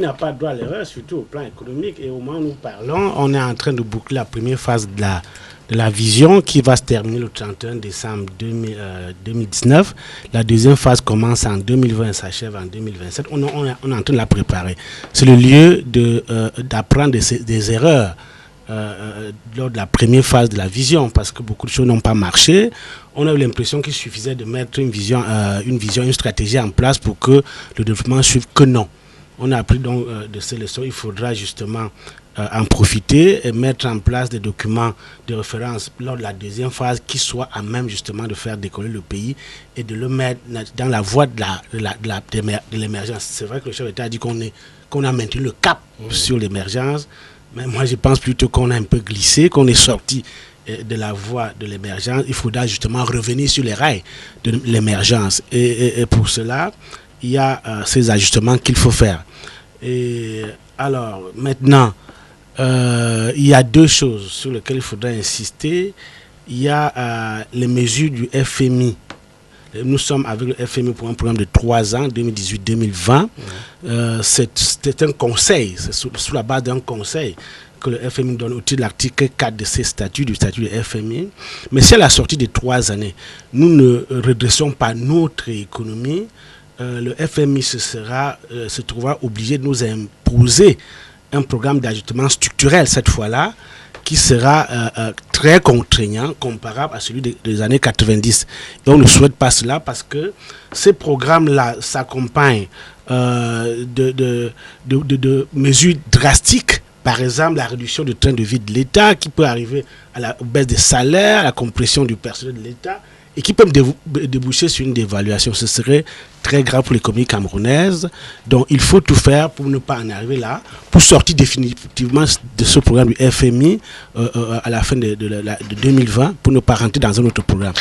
n'a pas droit à l'erreur, surtout au plan économique. Et au moment où nous parlons, on est en train de boucler la première phase de la vision qui va se terminer le 31 décembre 2019. La deuxième phase commence en 2020 et s'achève en 2027. On est en train de la préparer. C'est le lieu d'apprendre des erreurs lors de la première phase de la vision, parce que beaucoup de choses n'ont pas marché. On a eu l'impression qu'il suffisait de mettre une stratégie en place pour que le développement suive, que non. On a appris donc de ces leçons. Il faudra justement en profiter et mettre en place des documents de référence lors de la deuxième phase qui soient à même justement de faire décoller le pays et de le mettre dans la voie de l'émergence. C'est vrai que le chef d'État a dit qu'on a maintenu le cap sur l'émergence, mais moi je pense plutôt qu'on a un peu glissé, qu'on est sorti de la voie de l'émergence. Il faudra justement revenir sur les rails de l'émergence. Et pour cela, il y a ces ajustements qu'il faut faire. Et alors, maintenant, il y a deux choses sur lesquelles il faudra insister. Il y a les mesures du FMI. Nous sommes avec le FMI pour un programme de 3 ans, 2018-2020. C'est un conseil, c'est sous la base d'un conseil que le FMI donne au titre de l'article 4 de ses statuts, du statut du FMI. Mais si à la sortie des 3 années, nous ne redressons pas notre économie, le FMI se trouvera obligé de nous imposer un programme d'ajustement structurel cette fois-là, qui sera très contraignant, comparable à celui des années 90. Et on ne souhaite pas cela parce que ces programmes-là s'accompagnent de mesures drastiques. Par exemple, la réduction du train de vie de l'État qui peut arriver à la baisse des salaires, à la compression du personnel de l'État et qui peut déboucher sur une dévaluation. Ce serait très grave pour l'économie camerounaise. Donc, il faut tout faire pour ne pas en arriver là, pour sortir définitivement de ce programme du FMI à la fin de 2020, pour ne pas rentrer dans un autre programme.